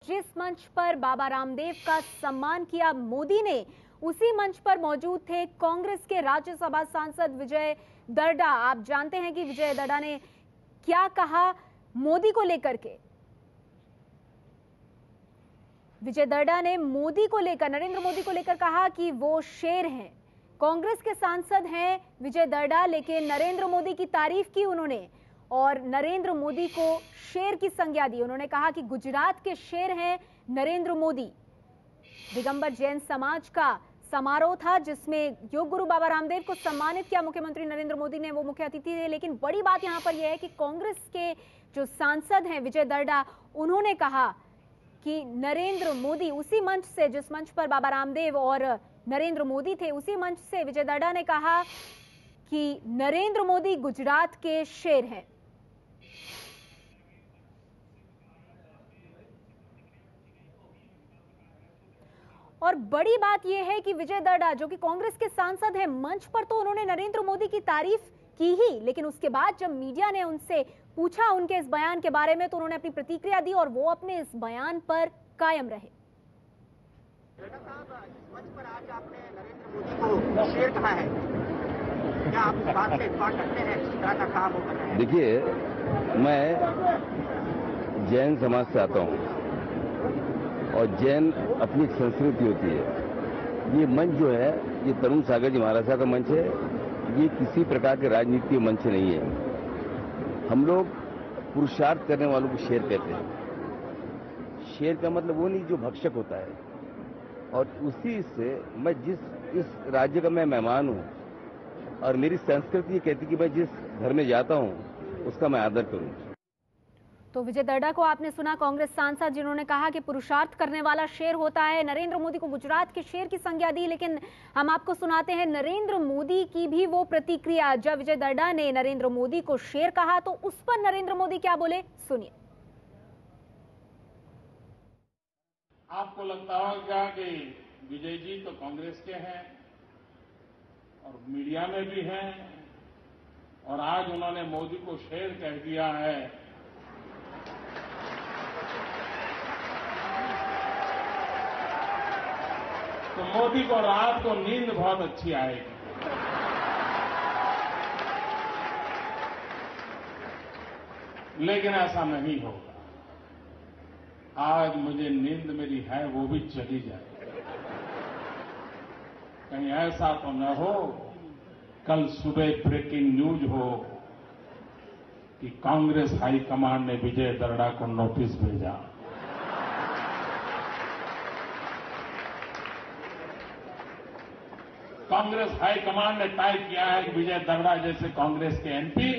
जिस मंच पर बाबा रामदेव का सम्मान किया मोदी ने, उसी मंच पर मौजूद थे कांग्रेस के राज्यसभा सांसद विजय दर्डा। आप जानते हैं कि विजय दर्डा ने क्या कहा मोदी को लेकर के। विजय दर्डा ने मोदी को लेकर, नरेंद्र मोदी को लेकर कहा कि वो शेर हैं। कांग्रेस के सांसद हैं विजय दर्डा, लेकिन नरेंद्र मोदी की तारीफ की उन्होंने और नरेंद्र मोदी को शेर की संज्ञा दी। उन्होंने कहा कि गुजरात के शेर हैं नरेंद्र मोदी। दिगंबर जैन समाज का समारोह था जिसमें योग गुरु बाबा रामदेव को सम्मानित किया मुख्यमंत्री नरेंद्र मोदी ने, वो मुख्य अतिथि थे। लेकिन बड़ी बात यहां पर यह है कि कांग्रेस के जो सांसद हैं विजय दर्डा, उन्होंने कहा कि नरेंद्र मोदी, उसी मंच से जिस मंच पर बाबा रामदेव और नरेंद्र मोदी थे, उसी मंच से विजय दर्डा ने कहा कि नरेंद्र मोदी गुजरात के शेर हैं। और बड़ी बात यह है कि विजय दर्डा जो कि कांग्रेस के सांसद हैं, मंच पर तो उन्होंने नरेंद्र मोदी की तारीफ की ही, लेकिन उसके बाद जब मीडिया ने उनसे पूछा उनके इस बयान के बारे में तो उन्होंने अपनी प्रतिक्रिया दी और वो अपने इस बयान पर कायम रहे। मंच पर आज आपने नरेंद्र मोदी को शेर कहा है, क्या आप इस बात से इत्तेफाक करते हैं जिस तरह का काम हो रहा है? देखिए, मैं जैन समाज से आता हूँ और जैन अपनी एक संस्कृति होती है। ये मंच जो है, ये तरुण सागर जी महाराज साहब का मंच है, ये किसी प्रकार के राजनीतिक मंच नहीं है। हम लोग पुरुषार्थ करने वालों को शेर कहते हैं। शेर का मतलब वो नहीं जो भक्षक होता है। और उसी से मैं इस राज्य का मैं मेहमान हूँ और मेरी संस्कृति ये कहती कि मैं जिस घर में जाता हूँ उसका मैं आदर करूँ। तो विजय दर्डा को आपने सुना, कांग्रेस सांसद जिन्होंने कहा कि पुरुषार्थ करने वाला शेर होता है। नरेंद्र मोदी को गुजरात के शेर की संज्ञा दी, लेकिन हम आपको सुनाते हैं नरेंद्र मोदी की भी वो प्रतिक्रिया। जब विजय दर्डा ने नरेंद्र मोदी को शेर कहा तो उस पर नरेंद्र मोदी क्या बोले, सुनिए। आपको लगता होगा कि विजय जी तो कांग्रेस के हैं और मीडिया में भी हैं और आज उन्होंने मोदी को शेर कह दिया है। तो मोदी को रात को नींद बहुत अच्छी आएगी। लेकिन ऐसा नहीं होगा। आज मुझे नींद मेरी है वो भी चली जाए। कहीं ऐसा तो न हो कल सुबह ब्रेकिंग न्यूज हो कि कांग्रेस हाईकमांड ने विजय दर्डा को नोटिस भेजा। कांग्रेस हाईकमांड ने तय किया है कि विजय दर्डा जैसे कांग्रेस के एमपी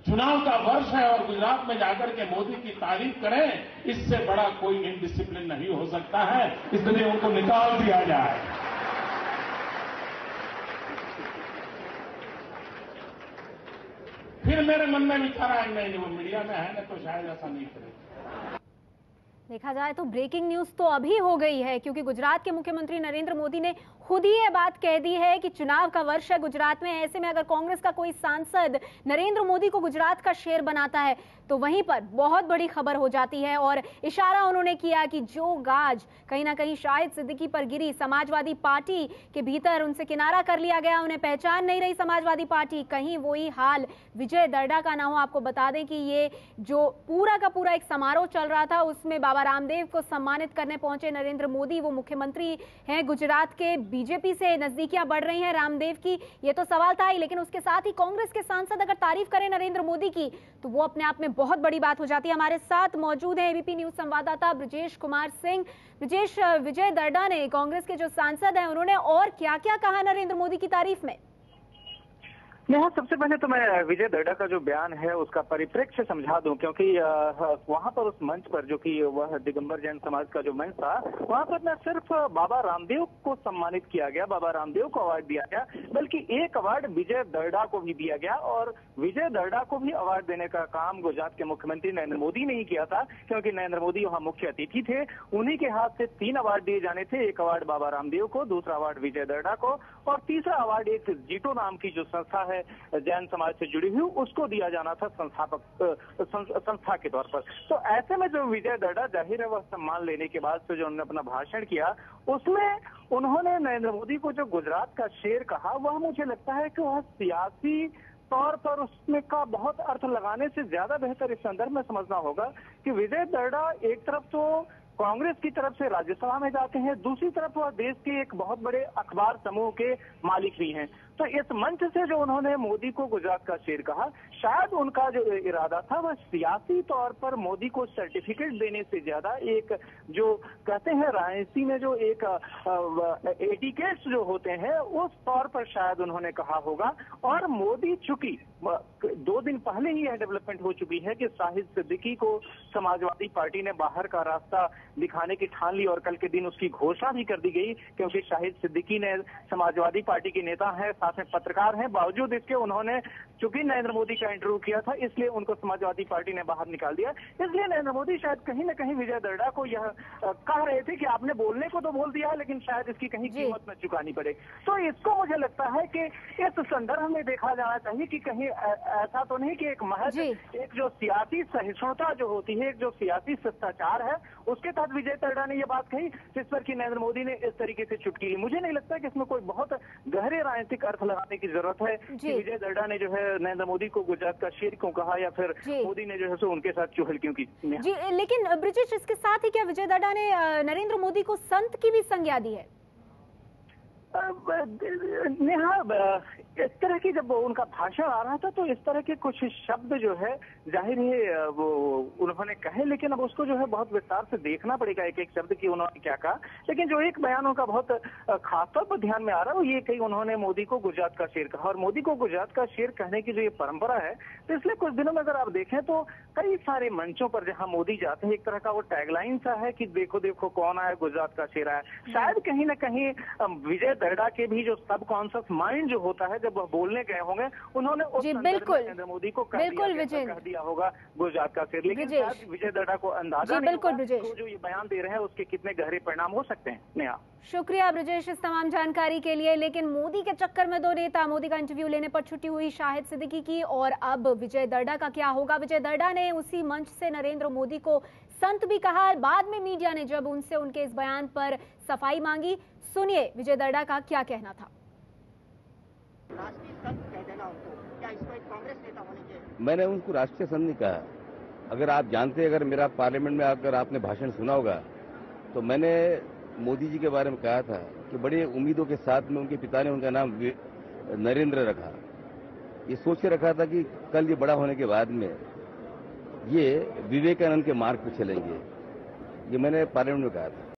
चुनाव का वर्ष है और गुजरात में जाकर के मोदी की तारीफ करें, इससे बड़ा कोई इनडिसिप्लिन नहीं हो सकता है, इसलिए उनको निकाल दिया जाए। फिर मेरे मन में विचार आया, नहीं वो मीडिया में है ना तो शायद ऐसा नहीं करेगा। देखा जाए तो ब्रेकिंग न्यूज तो अभी हो गई है, क्योंकि गुजरात के मुख्यमंत्री नरेंद्र मोदी ने खुद ही ये बात कह दी है कि चुनाव का वर्ष है गुजरात में। ऐसे में अगर कांग्रेस का कोई सांसद नरेंद्र मोदी को गुजरात का शेर बनाता है तो वहीं पर बहुत बड़ी खबर हो जाती है। और इशारा उन्होंने किया कि जो गाज कहीं ना कहीं शाहिद सिद्दीकी पर गिरी, समाजवादी पार्टी के भीतर उनसे किनारा कर लिया गया, उन्हें पहचान नहीं रही समाजवादी पार्टी, कहीं वही हाल विजय दर्डा का ना हो। आपको बता दें कि ये जो पूरा का पूरा एक समारोह चल रहा था उसमें बाबा रामदेव को सम्मानित करने पहुंचे नरेंद्र मोदी। वो मुख्यमंत्री हैं गुजरात के, बीजेपी से नजदीकियां बढ़ रही हैं रामदेव की, ये तो सवाल था ही, लेकिन उसके साथ ही कांग्रेस के सांसद अगर तारीफ करें नरेंद्र मोदी की तो वो अपने आप में बहुत बड़ी बात हो जाती है। हमारे साथ मौजूद हैं एबीपी न्यूज संवाददाता ब्रजेश कुमार सिंह। ब्रजेश, विजय दर्डा ने, कांग्रेस के जो सांसद हैं, उन्होंने और क्या क्या कहा नरेंद्र मोदी की तारीफ में? यहाँ सबसे पहले तो मैं विजय दर्डा का जो बयान है उसका परिप्रेक्ष्य समझा दूं, क्योंकि वहां पर उस मंच पर जो कि वह दिगंबर जैन समाज का जो मंच था, वहां पर न सिर्फ बाबा रामदेव को सम्मानित किया गया, बाबा रामदेव को अवार्ड दिया गया, बल्कि एक अवार्ड विजय दर्डा को भी दिया गया। और विजय दर्डा को भी अवार्ड देने का काम गुजरात के मुख्यमंत्री नरेंद्र मोदी ने ही किया था, क्योंकि नरेंद्र मोदी वहां मुख्य अतिथि थे। उन्हीं के हाथ से 3 अवार्ड दिए जाने थे, एक अवार्ड बाबा रामदेव को, दूसरा अवार्ड विजय दर्डा को और तीसरा अवार्ड एक जीटो नाम की जो संस्था है है जैन समाज से जुड़ी हुई, उसको दिया जाना था संस्था के तौर पर। तो ऐसे में जो विजय दर्डा, जाहिर है वह सम्मान लेने के बाद से जो उन्होंने अपना भाषण किया, उसमें उन्होंने नरेंद्र मोदी को जो गुजरात का शेर कहा, वह मुझे लगता है कि वह सियासी तौर पर उसमें का बहुत अर्थ लगाने से ज्यादा बेहतर इस संदर्भ में समझना होगा कि विजय दर्डा एक तरफ तो कांग्रेस की तरफ से राज्यसभा में जाते हैं, दूसरी तरफ वह देश के एक बहुत बड़े अखबार समूह के मालिक भी हैं। तो इस मंच से जो उन्होंने मोदी को गुजरात का शेर कहा, शायद उनका जो इरादा था वह सियासी तौर पर मोदी को सर्टिफिकेट देने से ज्यादा एक जो कहते हैं राजनीति में जो एक एटिकेट्स जो होते हैं उस तौर पर शायद उन्होंने कहा होगा। और मोदी चूंकि 2 दिन पहले ही यह डेवलपमेंट हो चुकी है कि शाहिद सिद्दीकी को समाजवादी पार्टी ने बाहर का रास्ता दिखाने की ठान ली और कल के दिन उसकी घोषणा भी कर दी गई, क्योंकि शाहिद सिद्दीकी ने समाजवादी पार्टी के नेता हैं, साथ में पत्रकार हैं, बावजूद इसके उन्होंने चूंकि नरेंद्र मोदी का इंटरव्यू किया था, इसलिए उनको समाजवादी पार्टी ने बाहर निकाल दिया। इसलिए नरेंद्र मोदी शायद कहीं न कहीं विजय दर्डा को यह कह रहे थे कि आपने बोलने को तो बोल दिया, लेकिन शायद इसकी कहीं कीमत न चुकानी पड़े। तो इसको मुझे लगता है कि इस संदर्भ में देखा जाना चाहिए कि कहीं ऐसा तो नहीं कि एक महज एक जो सियासी सहिष्णुता जो होती है, एक जो सियासी शिष्टाचार है, उसके तहत विजय दर्डा ने यह बात कही जिस पर कि नरेंद्र मोदी ने इस तरीके से चुटकी ली। मुझे नहीं लगता कि इसमें कोई बहुत गहरे राजनीतिक अर्थ लगाने की जरूरत है कि विजय दर्डा ने जो है नरेंद्र मोदी को गुजरात का शेर क्यों कहा या फिर मोदी ने जो है सो उनके साथ चुहल क्यों की। जी, लेकिन ब्रिजेश, इसके साथ ही क्या विजय दर्डा ने नरेंद्र मोदी को संत की भी संज्ञा दी है? नेहा, इस तरह की जब उनका भाषण आ रहा था तो इस तरह के कुछ शब्द जो है जाहिर है वो उन्होंने कहे, लेकिन अब उसको जो है बहुत विस्तार से देखना पड़ेगा एक एक शब्द की उन्होंने क्या कहा। लेकिन जो एक बयान उनका बहुत खासतौर पर ध्यान में आ रहा है वो ये कही उन्होंने मोदी को गुजरात का शेर कहा। और मोदी को गुजरात का शेर कहने की जो ये परंपरा है, तो इसलिए कुछ दिनों में अगर आप देखें तो कई सारे मंचों पर जहां मोदी जाते हैं एक तरह का वो टैगलाइन सा है कि देखो देखो कौन आया, गुजरात का शेर आया। शायद कहीं ना कहीं विजय दर्डा के भी जो सबकॉन्शियस माइंड जो होता है जब वह बोलने गए होंगे, उन्होंने उस नरेंद्र मोदी को कह दिया होगा गुजरात का शेर। लेकिन विजय दर्डा को अंदाजा नहीं होगा तो जो ये बयान दे रहे हैं उसके कितने गहरे परिणाम हो सकते हैं। नेहा, शुक्रिया ब्रिजेश इस तमाम जानकारी के लिए। लेकिन मोदी के चक्कर में दो नेता, मोदी का इंटरव्यू लेने पर छुट्टी हुई शाहिद सिद्दीकी की, और अब विजय दर्डा का क्या होगा? विजय दर्डा ने उसी मंच से नरेंद्र मोदी को संत भी कहा। बाद में मीडिया ने जब उनसे उनके इस बयान पर सफाई मांगी, सुनिए विजय दर्डा का क्या कहना था। राष्ट्रीय संत कह देना उनको, क्या इसको एक कांग्रेस नेता होने के? मैंने उनको राष्ट्रीय संत नहीं कहा। अगर आप जानते, अगर मेरा पार्लियामेंट में अगर आपने भाषण सुना होगा तो मैंने मोदी जी के बारे में कहा था कि बड़ी उम्मीदों के साथ में उनके पिता ने उनका नाम नरेंद्र रखा। ये सोच के रखा था कि कल ये बड़ा होने के बाद में ये विवेकानंद के मार्ग पर चलेंगे। ये मैंने पार्लियामेंट में कहा था।